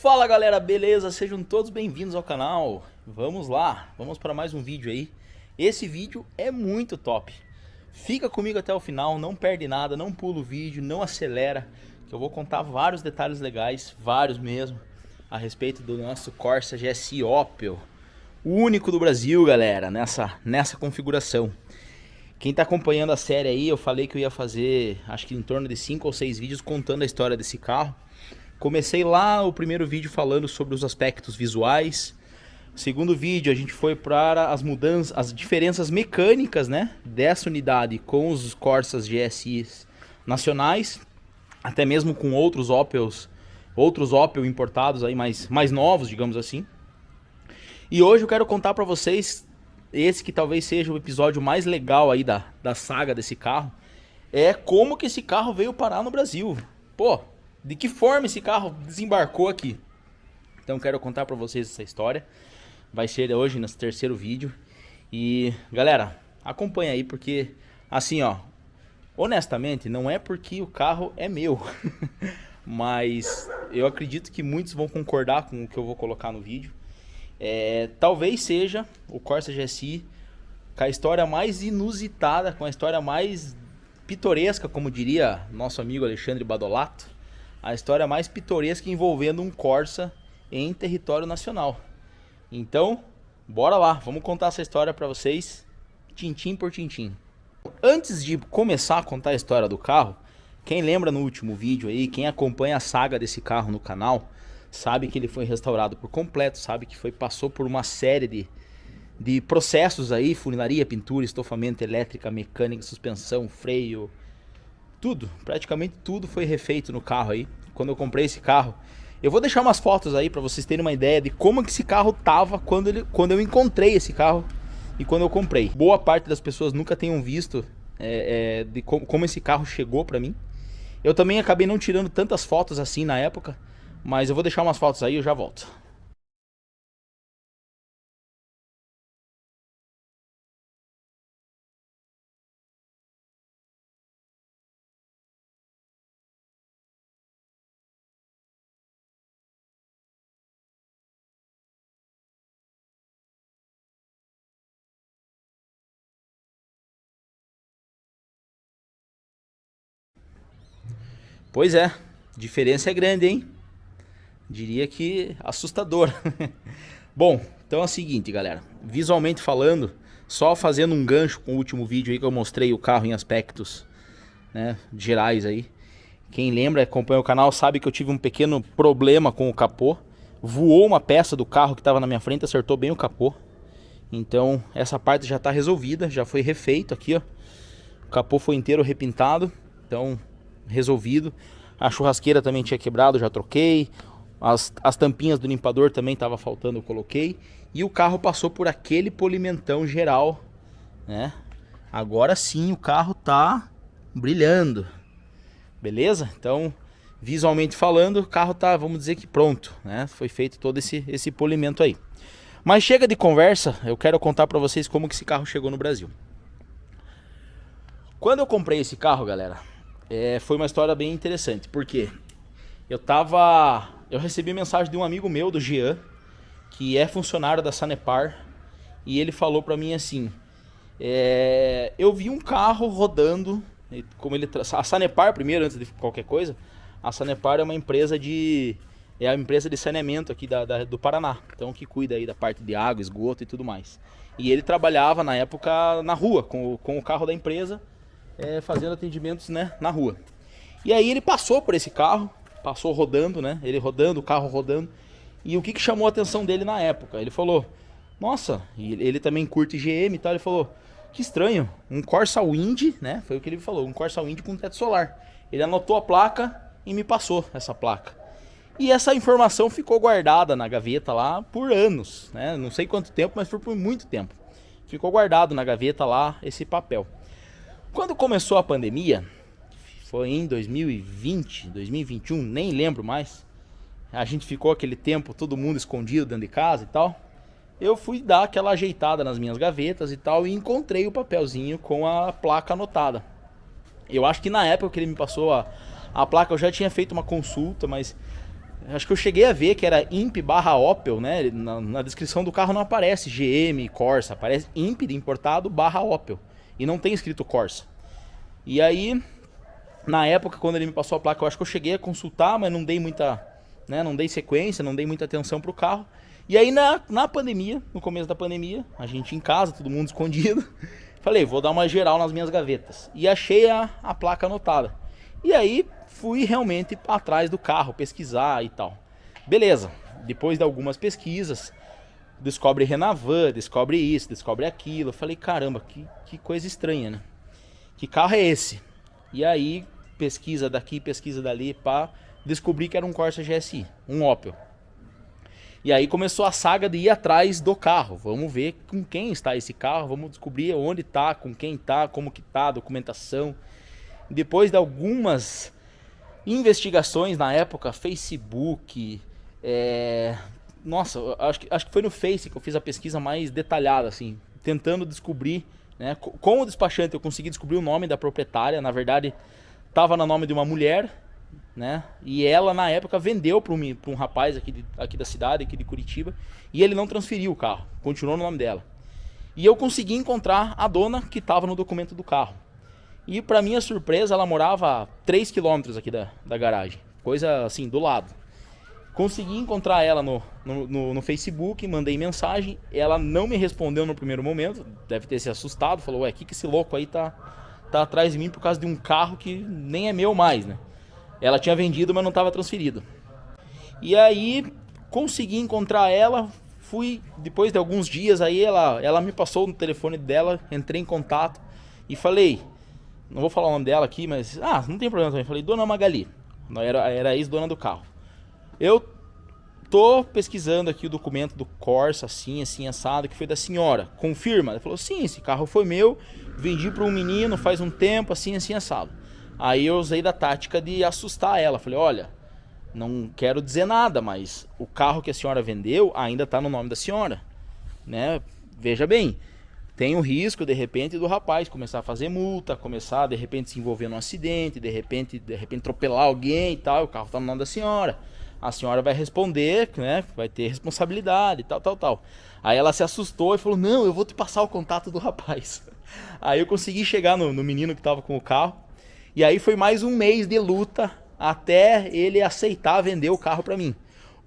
Fala galera, beleza? Sejam todos bem-vindos ao canal. Vamos lá, vamos para mais um vídeo aí. Esse vídeo é muito top. Fica comigo até o final, não perde nada, não pula o vídeo, não acelera, que eu vou contar vários detalhes legais, vários mesmo, a respeito do nosso Corsa GSI Opel. O único do Brasil, galera, nessa configuração. Quem tá acompanhando a série aí, eu falei que eu ia fazer, acho que em torno de 5 ou 6 vídeos contando a história desse carro. Comecei lá o primeiro vídeo falando sobre os aspectos visuais. Segundo vídeo a gente foi para as mudanças, as diferenças mecânicas, né, dessa unidade com os Corsas GSI nacionais, até mesmo com outros Opel importados aí mais novos, digamos assim. E hoje eu quero contar para vocês esse que talvez seja o episódio mais legal aí da saga desse carro. É como que esse carro veio parar no Brasil. Pô, de que forma esse carro desembarcou aqui? Então quero contar pra vocês essa história. Vai ser hoje nesse terceiro vídeo. E galera, acompanha aí porque assim ó, honestamente não é porque o carro é meu, mas eu acredito que muitos vão concordar com o que eu vou colocar no vídeo. Talvez seja o Corsa GSI com a história mais inusitada, com a história mais pitoresca, como diria nosso amigo Alexandre Badolato. A história mais pitoresca envolvendo um Corsa em território nacional. Então, bora lá, vamos contar essa história para vocês, tintim por tintim. Antes de começar a contar a história do carro, quem lembra no último vídeo aí, quem acompanha a saga desse carro no canal, sabe que ele foi restaurado por completo, sabe que passou por uma série de processos aí, funilaria, pintura, estofamento, elétrica, mecânica, suspensão, freio, tudo, praticamente tudo foi refeito no carro aí. Quando eu comprei esse carro, eu vou deixar umas fotos aí para vocês terem uma ideia de como que esse carro tava quando eu encontrei esse carro e quando eu comprei. Boa parte das pessoas nunca tenham visto de como esse carro chegou para mim. Eu também acabei não tirando tantas fotos assim na época, mas eu vou deixar umas fotos aí e eu já volto. Pois é, diferença é grande, hein? Diria que assustador. Bom, então é o seguinte, galera. Visualmente falando, só fazendo um gancho com o último vídeo aí que eu mostrei o carro em aspectos, né, gerais aí. Quem lembra, acompanha o canal, sabe que eu tive um pequeno problema com o capô. Voou uma peça do carro que estava na minha frente, acertou bem o capô. Então essa parte já está resolvida, já foi refeito aqui, ó. O capô foi inteiro repintado, então resolvido. A churrasqueira também tinha quebrado, já troquei. As tampinhas do limpador também tava faltando, eu coloquei. E o carro passou por aquele polimentão geral, né? Agora sim o carro tá brilhando. Beleza? Então, visualmente falando, o carro tá, vamos dizer que pronto, né? Foi feito todo esse polimento aí. Mas chega de conversa, eu quero contar pra vocês como que esse carro chegou no Brasil. Quando eu comprei esse carro, galera, foi uma história bem interessante, porque eu recebi mensagem de um amigo meu, do Jean, que é funcionário da Sanepar, e ele falou pra mim assim, eu vi um carro rodando, a Sanepar primeiro, antes de qualquer coisa, a Sanepar é uma empresa a empresa de saneamento aqui do Paraná, então que cuida aí da parte de água, esgoto e tudo mais. E ele trabalhava na época na rua, com o carro da empresa, fazendo atendimentos, né, na rua. E aí ele passou por esse carro, passou rodando, né, ele rodando, o carro rodando. E o que chamou a atenção dele na época? Ele falou, nossa, e ele também curte GM e tal, ele falou, que estranho, um Corsa Wind, né, foi o que ele falou, um Corsa Wind com teto solar. Ele anotou a placa e me passou essa placa. E essa informação ficou guardada na gaveta lá por anos, né, não sei quanto tempo, mas foi por muito tempo. Ficou guardado na gaveta lá esse papel. Quando começou a pandemia, foi em 2020, 2021, nem lembro mais. A gente ficou aquele tempo, todo mundo escondido dentro de casa e tal. Eu fui dar aquela ajeitada nas minhas gavetas e tal e encontrei o papelzinho com a placa anotada. Eu acho que na época que ele me passou a placa eu já tinha feito uma consulta, mas Acho que eu cheguei a ver que era Imp/Opel, né? Na descrição do carro não aparece GM, Corsa, aparece Imp de importado /Opel. E não tem escrito Corsa. E aí, na época, quando ele me passou a placa, eu acho que eu cheguei a consultar, mas não dei muita, né? Não dei sequência, não dei muita atenção pro carro. E aí na pandemia, no começo da pandemia, a gente em casa, todo mundo escondido, falei, vou dar uma geral nas minhas gavetas. E achei a placa anotada. E aí fui realmente atrás do carro, pesquisar e tal. Beleza, depois de algumas pesquisas, descobre Renavan, descobre isso, descobre aquilo. Eu falei, caramba, que coisa estranha, né? Que carro é esse? E aí, pesquisa daqui, pesquisa dali, pá, descobri que era um Corsa GSI, um Opel. E aí começou a saga de ir atrás do carro. Vamos ver com quem está esse carro, vamos descobrir onde está, com quem está, como que está, documentação. Depois de algumas investigações na época, Facebook, nossa, acho que foi no Face que eu fiz a pesquisa mais detalhada, assim, tentando descobrir, né, com o despachante eu consegui descobrir o nome da proprietária. Na verdade, estava no nome de uma mulher, né, e ela na época vendeu para um rapaz aqui da cidade, aqui de Curitiba, e ele não transferiu o carro, continuou no nome dela. E eu consegui encontrar a dona que estava no documento do carro. E para minha surpresa, ela morava a 3 km aqui da garagem. Coisa assim, do lado. Consegui encontrar ela no Facebook, mandei mensagem. Ela não me respondeu no primeiro momento. Deve ter se assustado. Falou, ué, que esse louco aí tá atrás de mim por causa de um carro que nem é meu mais, né? Ela tinha vendido, mas não estava transferido. E aí, consegui encontrar ela. Fui, depois de alguns dias, aí ela me passou no telefone dela. Entrei em contato e falei... Não vou falar o nome dela aqui, mas... não tem problema também. Falei, Dona Magali. Era a ex-dona do carro. Eu tô pesquisando aqui o documento do Corsa, assim, assado, que foi da senhora. Confirma? Ela falou, sim, esse carro foi meu. Vendi para um menino faz um tempo, assim, assado. Aí eu usei da tática de assustar ela. Falei, olha, não quero dizer nada, mas o carro que a senhora vendeu ainda tá no nome da senhora, né? Veja bem... Tem o risco, de repente, do rapaz começar a fazer multa, começar, de repente, se envolver num acidente, de repente atropelar alguém e tal, o carro tá no nome da senhora. A senhora vai responder, né, vai ter responsabilidade, tal. Aí ela se assustou e falou, não, eu vou te passar o contato do rapaz. Aí eu consegui chegar no menino que tava com o carro, e aí foi mais um mês de luta até ele aceitar vender o carro pra mim.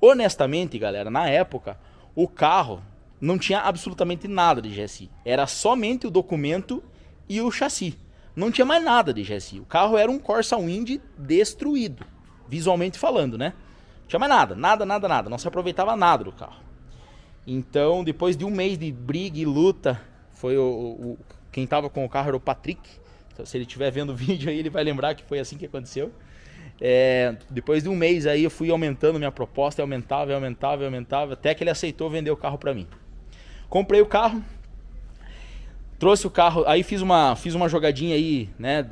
Honestamente, galera, na época, o carro... não tinha absolutamente nada de GSI. Era somente o documento e o chassi. Não tinha mais nada de GSI. O carro era um Corsa Wind destruído. Visualmente falando, né? Não tinha mais nada. Não se aproveitava nada do carro. Então, depois de um mês de briga e luta, foi quem tava com o carro era o Patrick. Então, se ele estiver vendo o vídeo aí, ele vai lembrar que foi assim que aconteceu. Depois de um mês aí, eu fui aumentando minha proposta. Aumentava, até que ele aceitou vender o carro pra mim. Comprei o carro, trouxe o carro, aí fiz uma jogadinha aí, né,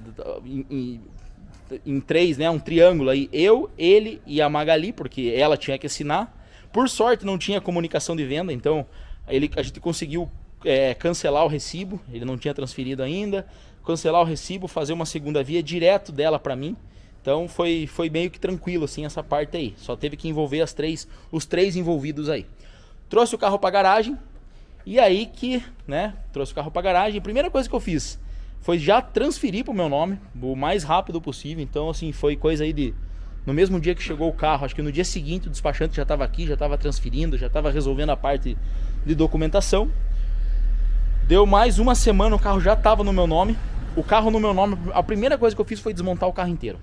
em três, né, um triângulo aí, eu, ele e a Magali, porque ela tinha que assinar. Por sorte não tinha comunicação de venda, então a gente conseguiu cancelar o recibo, ele não tinha transferido ainda, cancelar o recibo, fazer uma segunda via direto dela pra mim. Então foi meio que tranquilo assim essa parte aí, só teve que envolver os três envolvidos aí. Trouxe o carro pra garagem. E aí que, né, trouxe o carro pra garagem. A primeira coisa que eu fiz foi já transferir pro meu nome, o mais rápido possível. Então, assim, foi coisa aí de... No mesmo dia que chegou o carro, acho que no dia seguinte o despachante já tava aqui, já tava transferindo, já tava resolvendo a parte de documentação. Deu mais uma semana, o carro já tava no meu nome. O carro no meu nome, a primeira coisa que eu fiz foi desmontar o carro inteiro.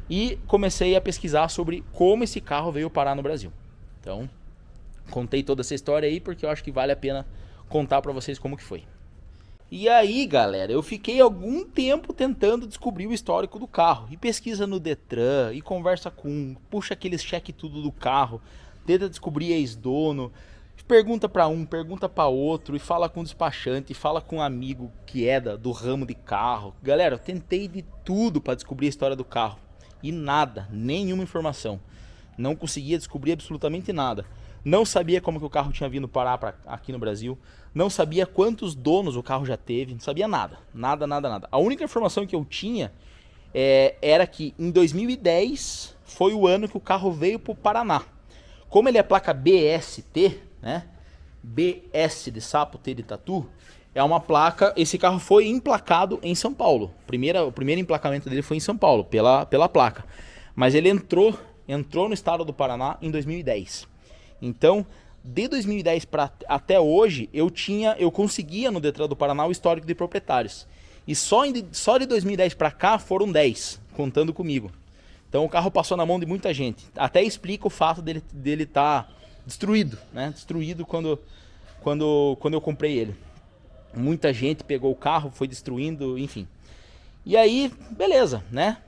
E comecei a pesquisar sobre como esse carro veio parar no Brasil. Então... contei toda essa história aí porque eu acho que vale a pena contar pra vocês como que foi. E aí, galera, eu fiquei algum tempo tentando descobrir o histórico do carro. E pesquisa no Detran, e conversa puxa aqueles cheque tudo do carro, tenta descobrir ex-dono, pergunta pra um, pergunta pra outro, e fala com o despachante, e fala com um amigo que é do ramo de carro. Galera, eu tentei de tudo pra descobrir a história do carro. E nada, nenhuma informação. Não conseguia descobrir absolutamente nada. Não sabia como que o carro tinha vindo parar aqui no Brasil. Não sabia quantos donos o carro já teve. Não sabia nada. Nada. A única informação que eu tinha era que em 2010 foi o ano que o carro veio para o Paraná. Como ele é placa BST, né? BS de sapo, T de tatu, é uma placa. Esse carro foi emplacado em São Paulo. O primeiro emplacamento dele foi em São Paulo, pela placa. Mas ele entrou no estado do Paraná em 2010. Então, de 2010 até hoje, eu conseguia no Detran do Paraná o histórico de proprietários. E só de 2010 para cá foram 10, contando comigo. Então o carro passou na mão de muita gente. Até explica o fato dele estar destruído, né? Destruído quando eu comprei ele. Muita gente pegou o carro, foi destruindo, enfim. E aí, beleza, né?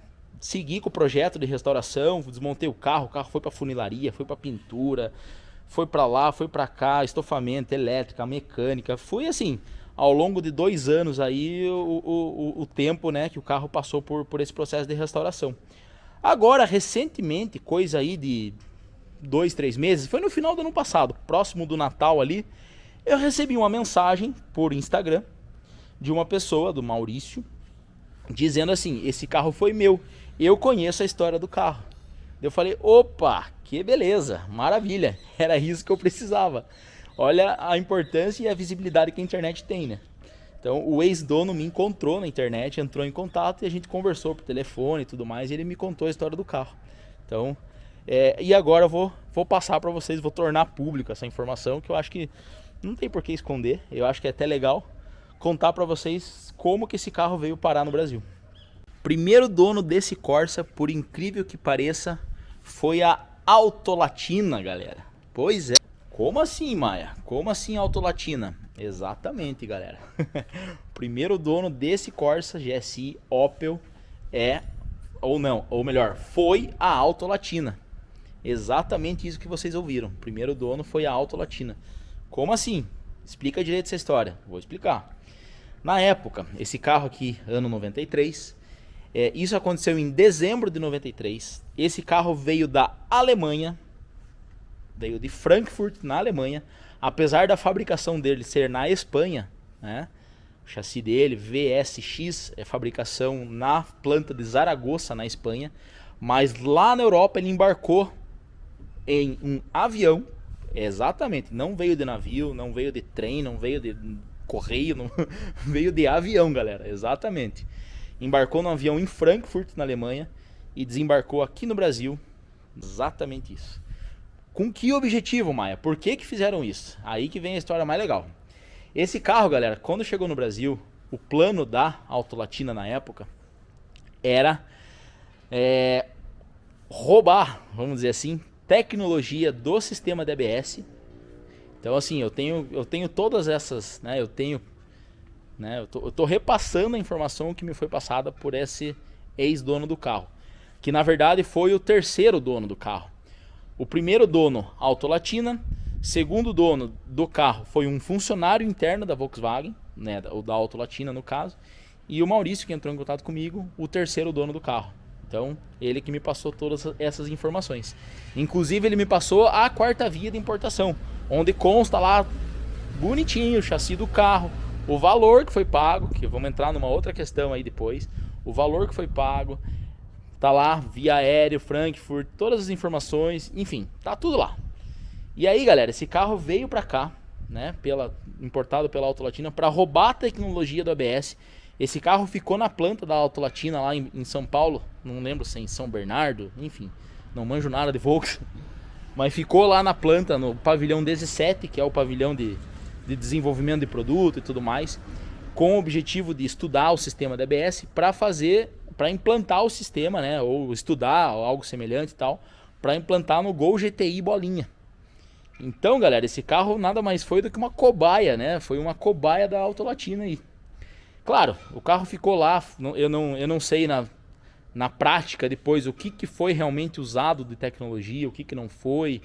Segui com o projeto de restauração, desmontei o carro foi para funilaria, foi para pintura, foi para lá, foi para cá, estofamento, elétrica, mecânica. Foi assim, ao longo de 2 anos aí o tempo, né, que o carro passou por esse processo de restauração. Agora, recentemente, coisa aí de 2, 3 meses, foi no final do ano passado, próximo do Natal ali, eu recebi uma mensagem por Instagram de uma pessoa, do Maurício, dizendo assim: esse carro foi meu, eu conheço a história do carro. Eu falei: opa, que beleza, maravilha, era isso que eu precisava. Olha a importância e a visibilidade que a internet tem, né? Então o ex-dono me encontrou na internet, entrou em contato e a gente conversou por telefone e tudo mais, e ele me contou a história do carro. Então, e agora eu vou passar para vocês, vou tornar público essa informação, que eu acho que não tem por que esconder. Eu acho que é até legal contar para vocês como que esse carro veio parar no Brasil. Primeiro dono desse Corsa, por incrível que pareça, foi a Autolatina, galera. Pois é. Como assim, Maia? Como assim Autolatina? Exatamente, galera. O primeiro dono desse Corsa GSI Opel foi a Autolatina. Exatamente isso que vocês ouviram. O primeiro dono foi a Autolatina. Como assim? Explica direito essa história. Vou explicar. Na época, esse carro aqui, ano 93, isso aconteceu em dezembro de 93. Esse carro veio da Alemanha, veio de Frankfurt, na Alemanha. Apesar da fabricação dele ser na Espanha, né? O chassi dele, VSX, é fabricação na planta de Zaragoza, na Espanha. Mas lá na Europa ele embarcou em um avião. Exatamente, não veio de navio, não veio de trem, não veio de correio, não veio de avião, galera. Exatamente. Embarcou no avião em Frankfurt, na Alemanha, e desembarcou aqui no Brasil. Exatamente isso. Com que objetivo, Maia? Por que fizeram isso? Aí que vem a história mais legal. Esse carro, galera, quando chegou no Brasil, o plano da Autolatina na época era roubar, vamos dizer assim, tecnologia do sistema DBS. Então, assim, eu tenho todas essas, né? Eu tô repassando a informação que me foi passada por esse ex-dono do carro, que na verdade foi o terceiro dono do carro. O primeiro dono, Autolatina. Segundo dono do carro foi um funcionário interno da Volkswagen, né, ou da Autolatina no caso. E o Maurício, que entrou em contato comigo, o terceiro dono do carro. Então, ele que me passou todas essas informações. Inclusive, ele me passou a quarta via de importação, onde consta lá bonitinho o chassi do carro, o valor que foi pago, que vamos entrar numa outra questão aí depois, o valor que foi pago. Tá lá, via aéreo, Frankfurt, todas as informações, enfim, tá tudo lá. E aí, galera, esse carro veio pra cá, né, importado pela Autolatina, para roubar a tecnologia do ABS. Esse carro ficou na planta da Autolatina lá em São Paulo, não lembro se é em São Bernardo, enfim, não manjo nada de Volkswagen, mas ficou lá na planta, no pavilhão 17, que é o pavilhão de desenvolvimento de produto e tudo mais, com o objetivo de estudar o sistema da ABS para implantar o sistema, né, ou estudar algo semelhante e tal, para implantar no Gol GTI Bolinha. Então, galera, esse carro nada mais foi do que uma cobaia, né? Foi uma cobaia da Autolatina aí. Claro, o carro ficou lá, eu não sei na prática depois o que foi realmente usado de tecnologia, o que não foi,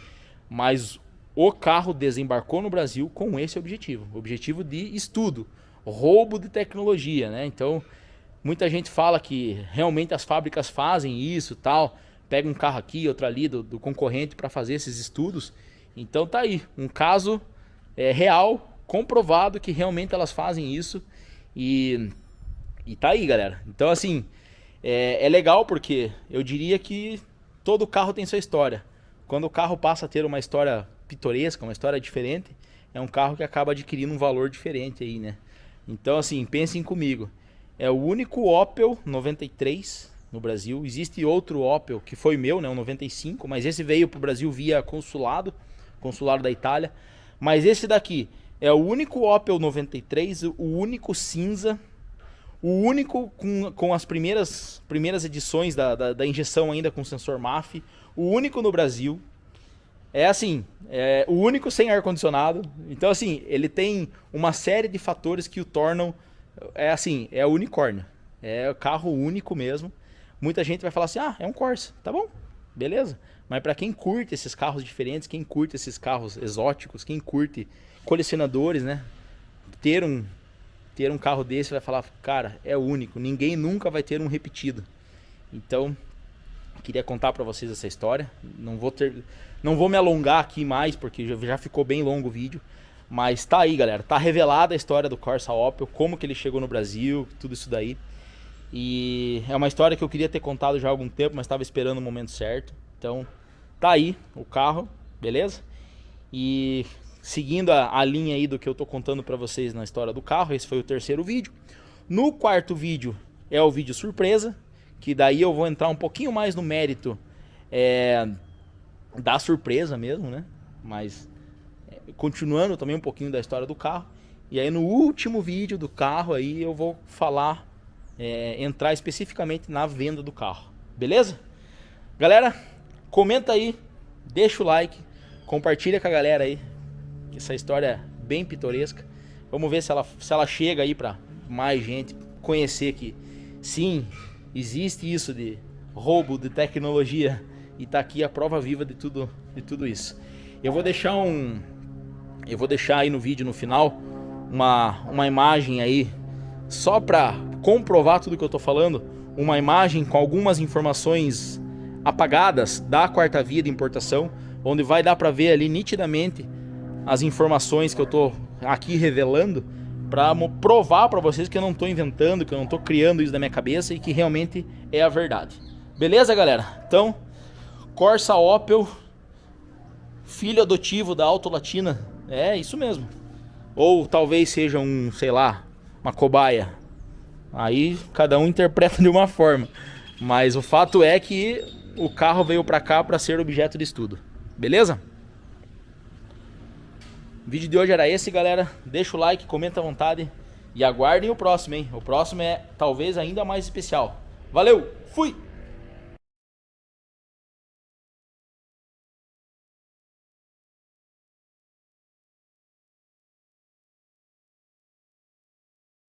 mas o carro desembarcou no Brasil com esse objetivo, objetivo de estudo, roubo de tecnologia, né? Então, muita gente fala que realmente as fábricas fazem isso, tal, pega um carro aqui, outro ali do concorrente para fazer esses estudos. Então tá aí, um caso real, comprovado que realmente elas fazem isso e tá aí, galera. Então assim, é legal porque eu diria que todo carro tem sua história. Quando o carro passa a ter uma história pitoresca, uma história diferente, é um carro que acaba adquirindo um valor diferente aí, né? Então, assim, pensem comigo. É o único Opel 93 no Brasil. Existe outro Opel que foi meu, né, o 95, mas esse veio pro Brasil via consulado da Itália. Mas esse daqui é o único Opel 93, o único cinza, o único com as primeiras edições da injeção ainda com sensor MAF, o único no Brasil. É assim, é o único sem ar-condicionado. Então, assim, ele tem uma série de fatores que o tornam, é o unicórnio. É o carro único mesmo. Muita gente vai falar assim, é um Corsa, tá bom, beleza. Mas para quem curte esses carros diferentes, quem curte esses carros exóticos, quem curte colecionadores, né? Ter um carro desse vai falar, cara, é único. Ninguém nunca vai ter um repetido. Então, queria contar para vocês essa história. Não vou me alongar aqui mais, porque já ficou bem longo o vídeo. Mas tá aí, galera. Tá revelada a história do Corsa Opel, como que ele chegou no Brasil, tudo isso daí. E é uma história que eu queria ter contado já há algum tempo, mas estava esperando o momento certo. Então, tá aí o carro, beleza? E seguindo a linha aí do que eu tô contando para vocês na história do carro, esse foi o terceiro vídeo. No quarto vídeo é o vídeo surpresa, que daí eu vou entrar um pouquinho mais no mérito da surpresa mesmo, né? Mas continuando também um pouquinho da história do carro. E aí no último vídeo do carro aí eu vou falar, entrar especificamente na venda do carro, beleza? Galera, comenta aí, deixa o like, compartilha com a galera aí, essa história é bem pitoresca. Vamos ver se ela chega aí para mais gente conhecer que sim, existe isso de roubo de tecnologia e tá aqui a prova viva de tudo isso. Eu vou deixar aí no vídeo no final uma imagem aí só para comprovar tudo que eu tô falando, uma imagem com algumas informações apagadas da quarta via de importação, onde vai dar para ver ali nitidamente as informações que eu tô aqui revelando, para provar para vocês que eu não tô inventando, que eu não tô criando isso da minha cabeça e que realmente é a verdade. Beleza, galera? Então, Corsa Opel, filho adotivo da Auto Latina, é isso mesmo. Ou talvez seja sei lá, uma cobaia. Aí cada um interpreta de uma forma. Mas o fato é que o carro veio para cá para ser objeto de estudo. Beleza? O vídeo de hoje era esse, galera. Deixa o like, comenta à vontade. E aguardem o próximo, hein? O próximo é talvez ainda mais especial. Valeu, fui!